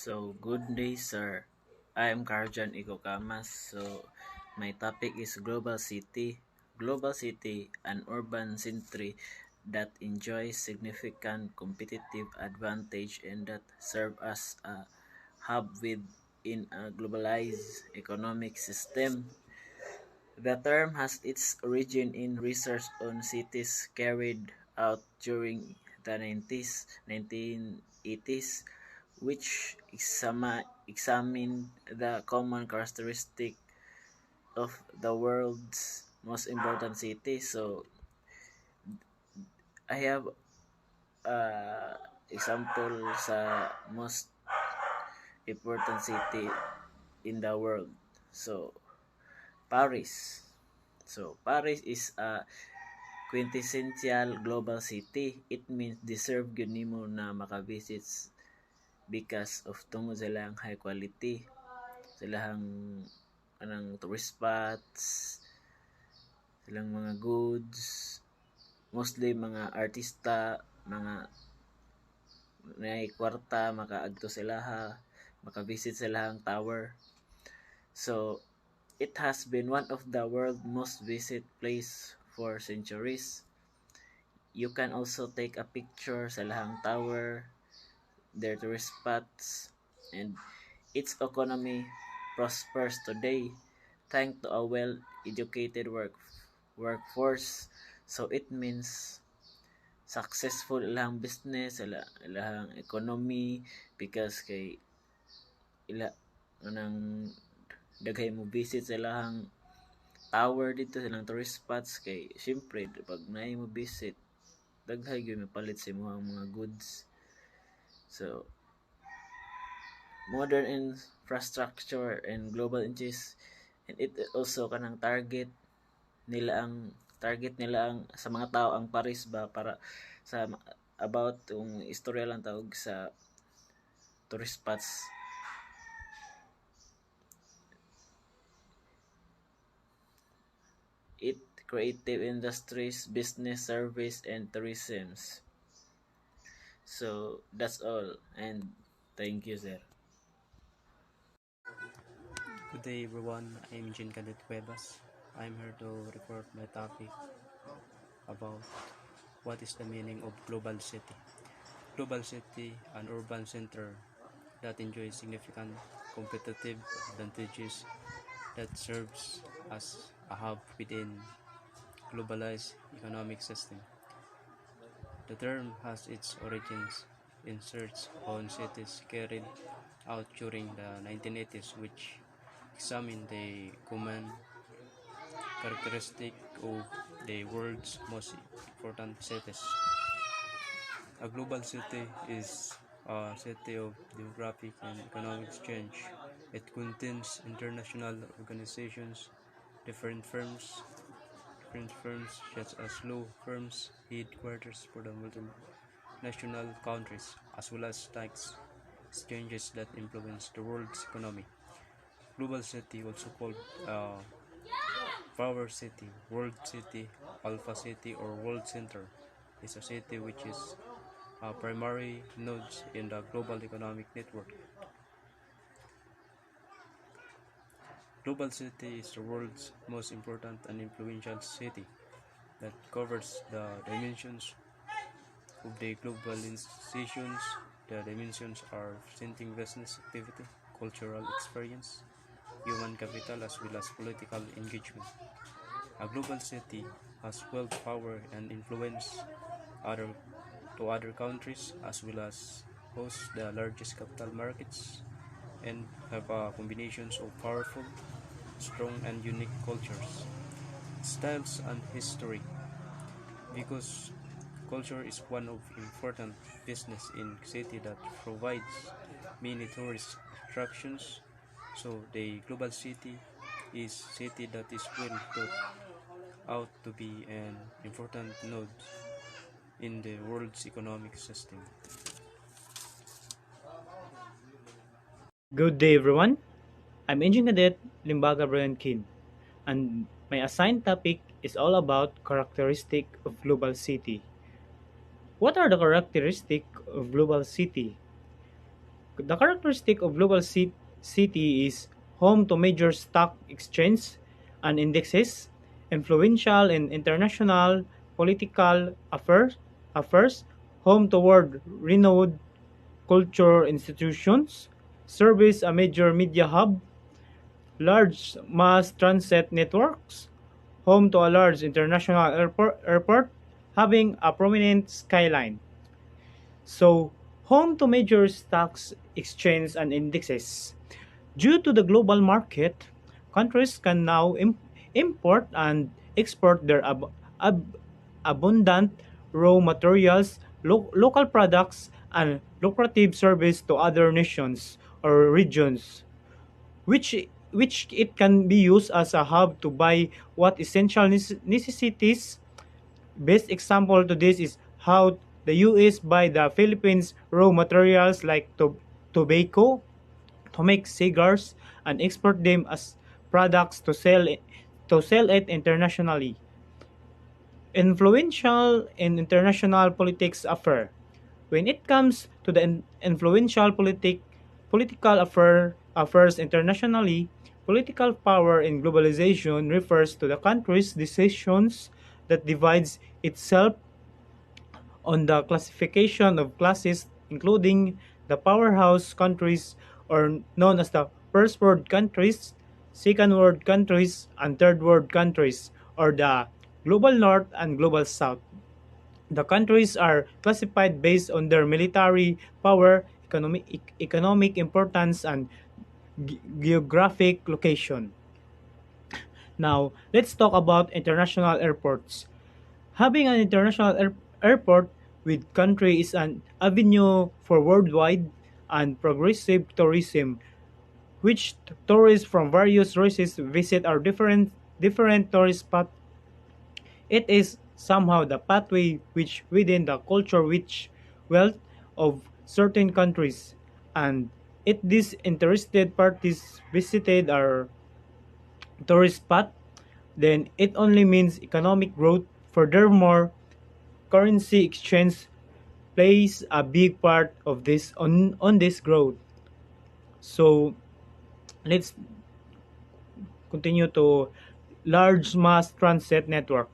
So, good day, sir. I am Karjan Cocamas. So, my topic is Global City. Global City, an urban century that enjoys significant competitive advantage and that serve as a hub within a globalized economic system. The term has its origin in research on cities carried out during the 1980s, which examined the common characteristic of the world's most important cities. So I have example sa most important city in the world. So Paris. So Paris is a quintessential global city. It means deserve gyud nimo na makavisit because of tungod sa ilang high quality, sa ilang anang tourist spots, silang mga goods, mostly mga artista, mga nay kwarta makaagto sila ha, makavisit sa ilang tower. So it has been one of the world's most visited place for centuries. You can also take a picture sa lahang tower, their tourist spots, and its economy prospers today thanks to a well-educated workforce. So it means successful ilang business, ilang economy because kay ila anang daghay mo visit sa ilang tower dito sa ilang tourist spots kay syempre pag naay mo visit daghay gyud mapalit sa imong mga goods. So modern infrastructure and global interests, and it also kanang target nila ang sa mga tao ang Paris ba para sa about yung istorya lang tawag sa tourist spots. It creative industries, business, service, and tourism. So that's all, and thank you, sir. Good day everyone, I'm Wendy Cuevas. I'm here to report my topic about what is the meaning of global city. Global city, an urban center that enjoys significant competitive advantages that serves as a hub within globalized economic system. The term has its origins in research on cities carried out during the 1980s, which examine the common characteristic of the world's most important cities. A global city is a city of demographic and economic exchange. It contains international organizations, different firms such as law firms, headquarters for the multinational countries, as well as tax exchanges that influence the world's economy. Global city, also called power city, world city, alpha city, or world center, is a city which is a primary node in the global economic network. Global city is the world's most important and influential city that covers the dimensions of the global institutions. The dimensions are presenting business activity, cultural experience, human capital, as well as political engagement. A global city has wealth, power, and influence to other countries, as well as hosts the largest capital markets and have combinations of powerful, strong, and unique cultures, styles, and history. Because culture is one of important business in city that provides many tourist attractions. So the global city is city that is well thought out to be an important node in the world's economic system. Good day, everyone. I'm Engine Cadet Limbaga Bryan, and my assigned topic is all about characteristic of global city. What are the characteristic of global city? The characteristic of global city is home to major stock exchange and indexes, influential in international political affairs, home to world-renowned culture institutions, service a major media hub, large mass transit networks, home to a large international airport having a prominent skyline. So, home to major stocks, exchanges, and indexes. Due to the global market, countries can now import and export their abundant raw materials, local products, and lucrative service to other nations or regions, which which it can be used as a hub to buy what essential necessities. Best example to this is how the US buy the Philippines raw materials like tobacco to make cigars and export them as products to sell it internationally. Influential in international politics affair. When it comes to the influential political affairs internationally, political power in globalization refers to the country's decisions that divides itself on the classification of classes, including the powerhouse countries, or known as the first world countries, second world countries, and third world countries, or the global north and global south. The countries are classified based on their military power, economic importance, and geographic location. Now, let's talk about international airports. Having an international airport with country is an avenue for worldwide and progressive tourism, which tourists from various races visit our different tourist spots. It is somehow the pathway which within the culture which wealth of certain countries, and if these interested parties visited our tourist spot, then it only means economic growth. Furthermore, currency exchange plays a big part of this on this growth. So let's continue to large mass transit network.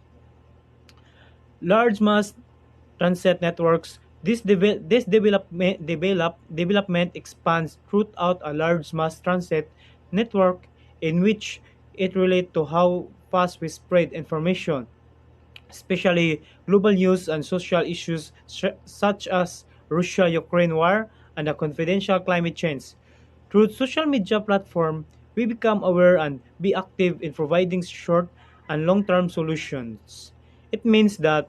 Large mass transit networks. This development expands throughout a large mass transit network in which it relates to how fast we spread information, especially global news and social issues such as Russia-Ukraine war and the confidential climate change. Through social media platform, we become aware and be active in providing short and long-term solutions. It means that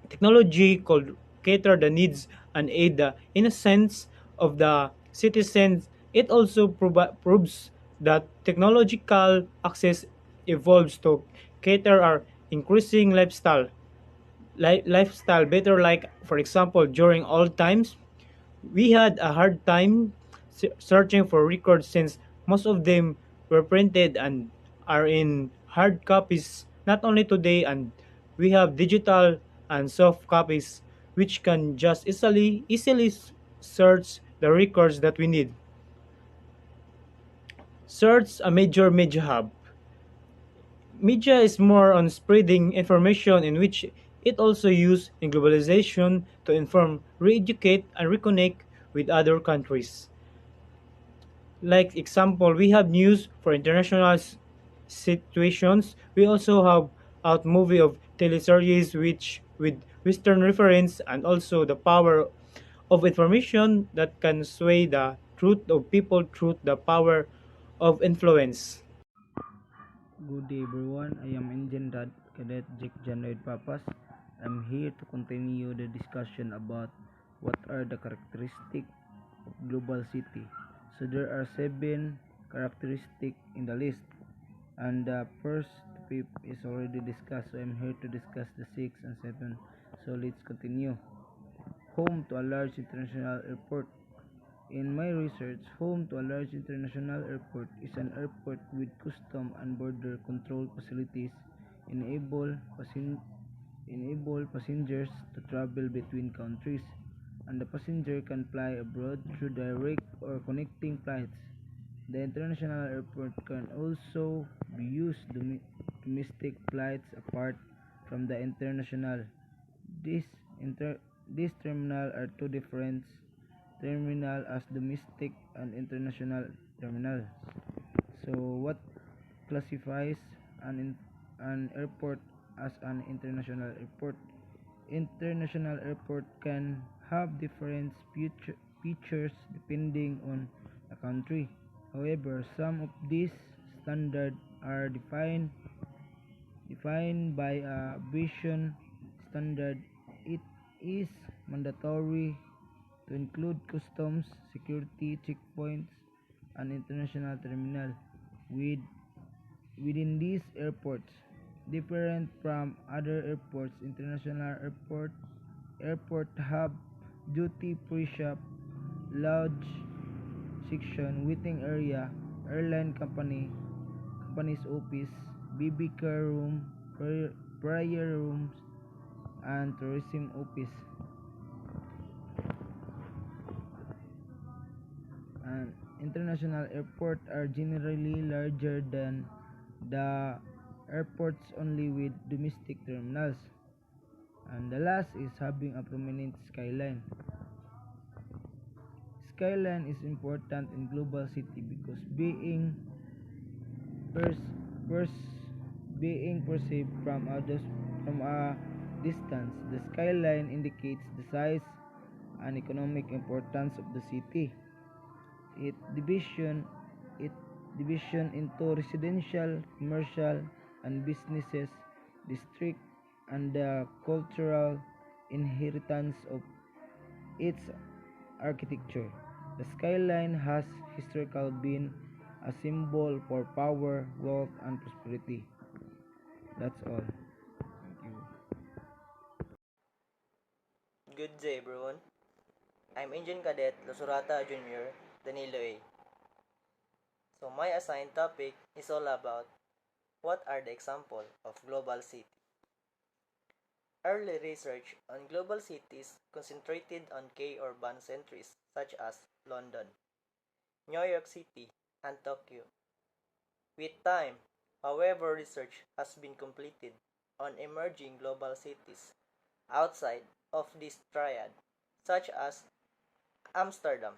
technology could cater the needs and aid the innocence of the citizens. It also proves that technological access evolves to cater our increasing lifestyle better. Like for example, during old times, we had a hard time searching for records since most of them were printed and are in hard copies. Not only today, and we have digital and soft copies which can just easily search the records that we need. Search a major media hub. Media is more on spreading information in which it also used in globalization to inform, re-educate, and reconnect with other countries. Like example, we have news for international situations. We also have out movie of teleseries which with Western reference, and also the power of information that can sway the truth of people through the power of influence. Good day everyone, I am Engine Dad Cadet Jake John Lloyd Papas. I'm here to continue the discussion about what are the characteristics of global city. So there are 7 characteristics in the list, and the first fifth is already discussed, so I'm here to discuss the 6 and 7. So let's continue. Home to a large international airport. In my research, home to a large international airport is an airport with custom and border control facilities enable enable passengers to travel between countries and the passenger can fly abroad through direct or connecting flights. The international airport can also be used domestic flights apart from the international. These these terminals are two different terminals as domestic and international terminals. So what classifies an airport as an international airport? International airport can have different features depending on the country. However, some of these standards are defined by a aviation standard. It is mandatory to include customs, security checkpoints, and international terminal with within these airports. Different from other airports, international airport have duty free shop, lounge section, waiting area, airline company's office, BB car room, prayer rooms, and tourism office. And international airports are generally larger than the airports only with domestic terminals. And the last is having a prominent skyline. Skyline is important in global city because pers- pers- being perceived from a distance. The skyline indicates the size and economic importance of the city. It division it division into residential, commercial, and businesses district and the cultural inheritance of its architecture. The skyline has historically been a symbol for power, wealth, and prosperity. That's all. Thank you. Good day, everyone. I'm Engine Cadet Losorata Jr. Danilo A. So my assigned topic is all about what are the examples of global city. Early research on global cities concentrated on key urban centers such as London, New York City, and Tokyo. With time, however, research has been completed on emerging global cities outside of this triad, such as Amsterdam,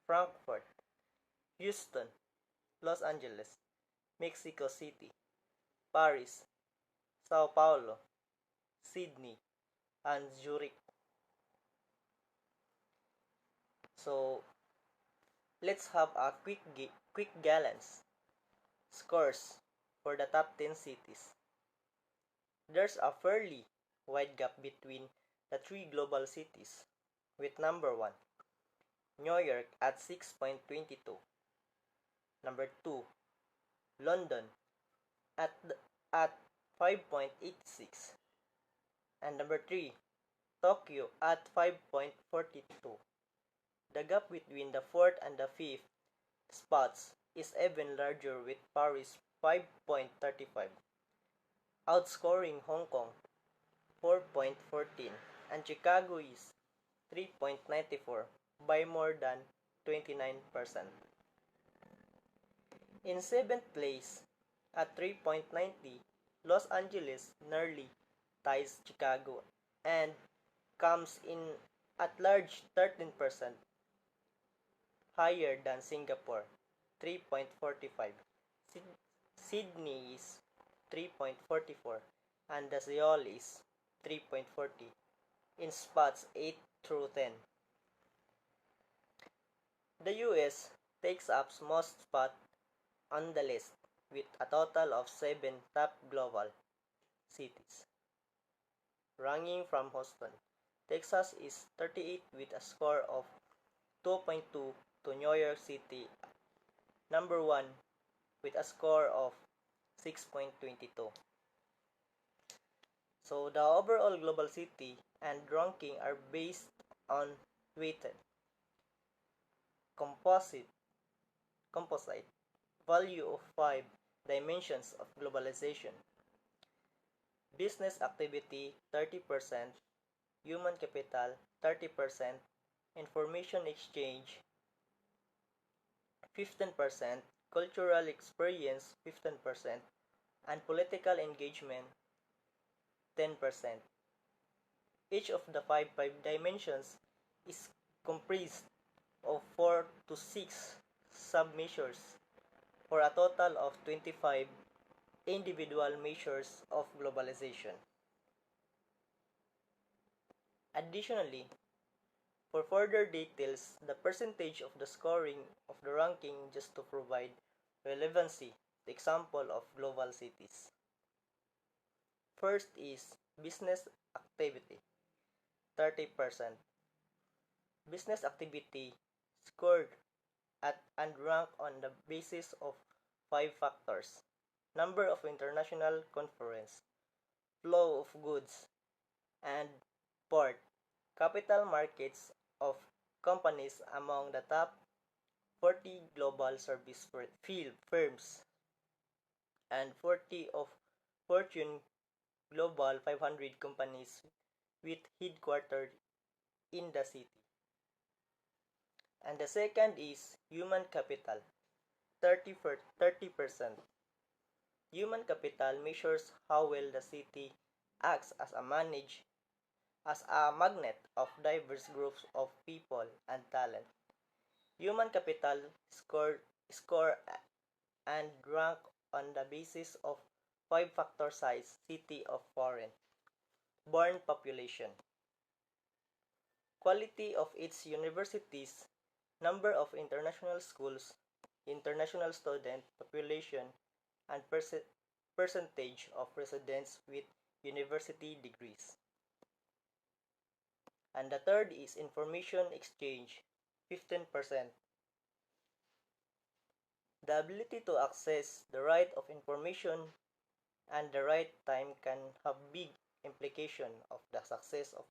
Frankfurt, Houston, Los Angeles, Mexico City, Paris, Sao Paulo, Sydney, and Zurich. So let's have a quick glance scores for the top 10 cities. There's a fairly wide gap between the three global cities, with number 1, New York at 6.22. Number 2, London at at 5.86. And number 3, Tokyo at 5.42. The gap between the fourth and the fifth spots is even larger with Paris 5.35, outscoring Hong Kong 4.14 and Chicago is 3.94 by more than 29%. In 7th place, at 3.90, Los Angeles nearly ties Chicago and comes in at large 13% higher than Singapore, 3.45. Sydney is 3.44 and the Seoul is 3.40 in spots 8 through 10. The US takes up most spot on the list with a total of 7 top global cities. Ranking from Houston, Texas is 38 with a score of 2.2 to New York City, number 1 with a score of 6.22. So the overall global city and ranking are based on weighted composite value of 5 dimensions of globalization: business activity 30%, human capital 30%, information exchange 15%, cultural experience 15%, and political engagement 10%. Each of the five dimensions is comprised of 4 to 6 sub-measures for a total of 25 individual measures of globalization. Additionally, for further details, the percentage of the scoring of the ranking just to provide relevancy, the example of global cities. First is business activity, 30%. Business activity scored at and ranked on the basis of 5 factors: number of international conference, flow of goods, and port, capital markets of companies among the top 40 global service field firms, and 40 of Fortune Global 500 companies with headquartered in the city. And the second is human capital, 30%. Human capital measures how well the city acts as a magnet of diverse groups of people and talent. Human capital score and rank on the basis of 5-factor size city of foreign born population, quality of its universities, number of international schools, international student population, and percentage of residents with university degrees. And the third is information exchange, 15%. The ability to access the right of information and the right time can have big implication of the success of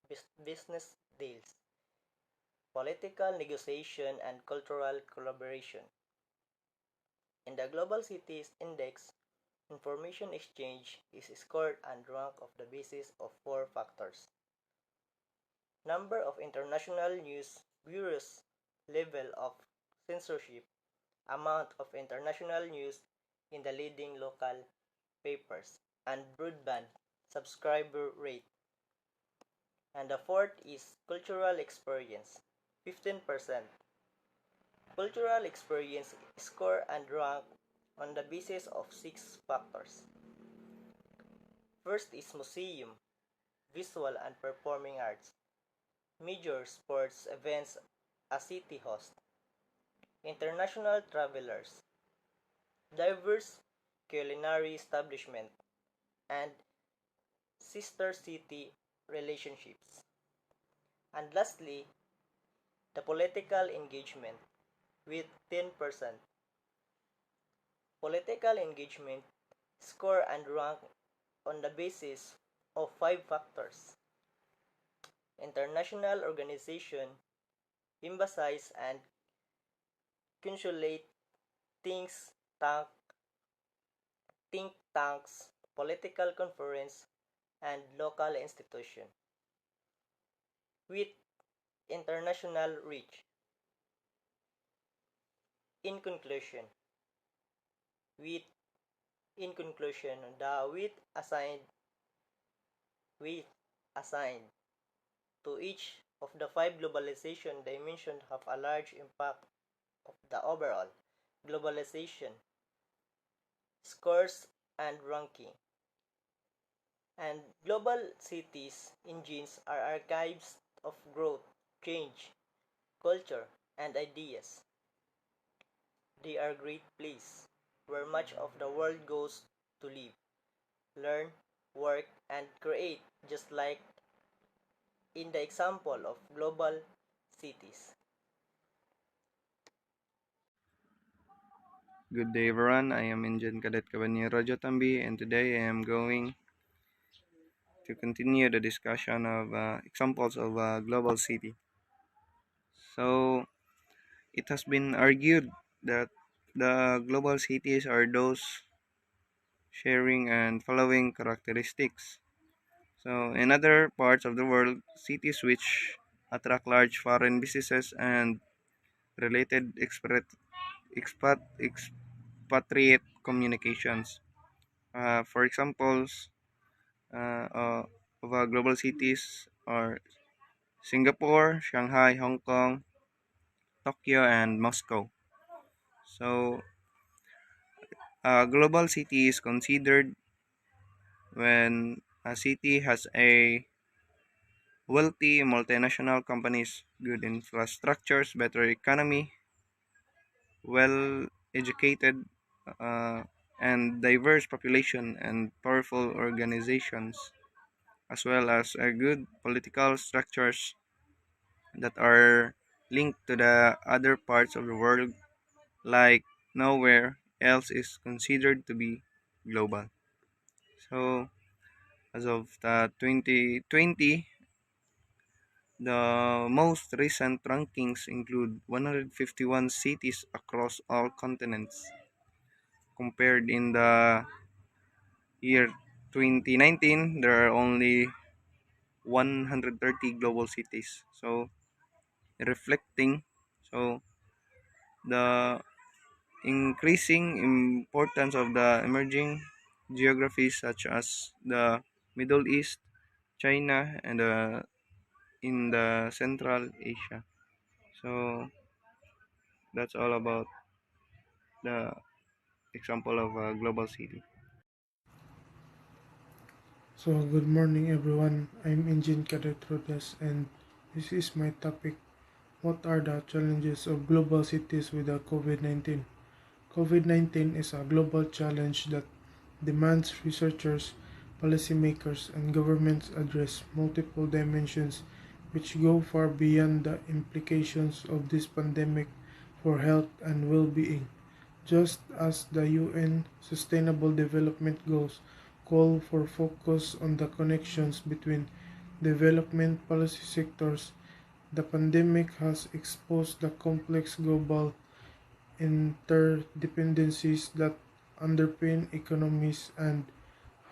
business deals, political negotiation, and cultural collaboration. In the Global Cities Index, information exchange is scored and ranked on the basis of 4 factors: number of international news bureaus, level of censorship, amount of international news in the leading local papers, and broadband subscriber rate. And the fourth is cultural experience, 15%. Cultural experience score and rank on the basis of 6 factors. First is museum, visual and performing arts, major sports events a city host, international travelers, diverse culinary establishment, and sister city relationships. And lastly, the political engagement with 10%. Political engagement score and rank on the basis of 5 factors: international organization, embassies and consulate, things, tank, think tanks, political conference, and local institution with international reach. In conclusion, with in conclusion, the weight assigned to each of the 5 globalization dimensions have a large impact of the overall globalization scores and ranking. And global cities engines are archives of growth, change, culture, and ideas. They are great place where much of the world goes to live, learn, work, and create, just like in the example of global cities. Good day everyone, I am Jotam Cabañero Jotam, and today I am going to continue the discussion of examples of global city. So it has been argued that the global cities are those sharing and following characteristics. So in other parts of the world, cities which attract large foreign businesses and related expatriate communications. For examples of global cities are Singapore, Shanghai, Hong Kong, Tokyo, and Moscow. So, a global city is considered when a city has a wealthy multinational companies, good infrastructures, better economy, well educated, uh, and diverse population, and powerful organizations, as well as good political structures that are linked to the other parts of the world, like nowhere else is considered to be global. So, as of the 2020, the most recent rankings include 151 cities across all continents. Compared in the year 2019, there are only 130 global cities. So, reflecting so the increasing importance of the emerging geographies such as the Middle East, China, and in the Central Asia. So that's all about the example of a global city. So, good morning everyone. I'm Engine Cadet Rodas, and this is my topic. What are the challenges of global cities with the COVID-19? COVID-19 is a global challenge that demands researchers, policymakers, and governments address multiple dimensions which go far beyond the implications of this pandemic for health and well-being. Just as the UN Sustainable Development Goals call for focus on the connections between development policy sectors, the pandemic has exposed the complex global interdependencies that underpin economies and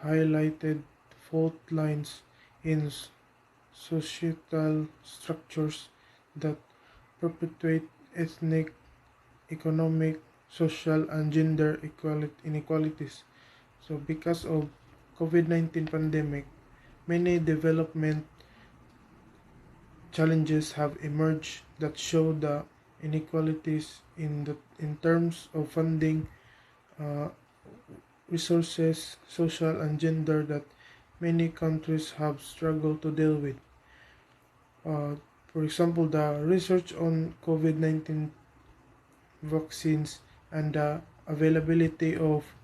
highlighted fault lines in societal structures that perpetuate ethnic, economic, social, and gender inequalities. So, because of COVID-19 pandemic, many development challenges have emerged that show the inequalities in terms of funding, uh, resources, social, and gender that many countries have struggled to deal with. For example, the research on COVID-19 vaccines and the availability of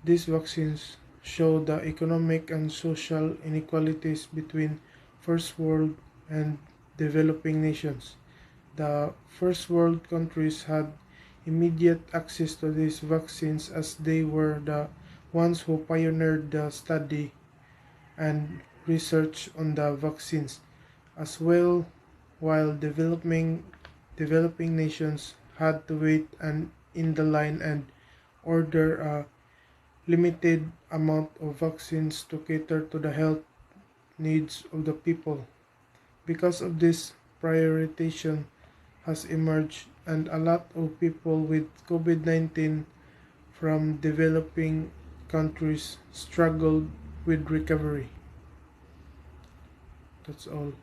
these vaccines show the economic and social inequalities between first world and developing nations. The first world countries had immediate access to these vaccines as they were the ones who pioneered the study and research on the vaccines as well, while developing nations had to wait and in the line and order a limited amount of vaccines to cater to the health needs of the people. Because of this, prioritization has emerged, and a lot of people with COVID-19 from developing countries struggled with recovery. That's all.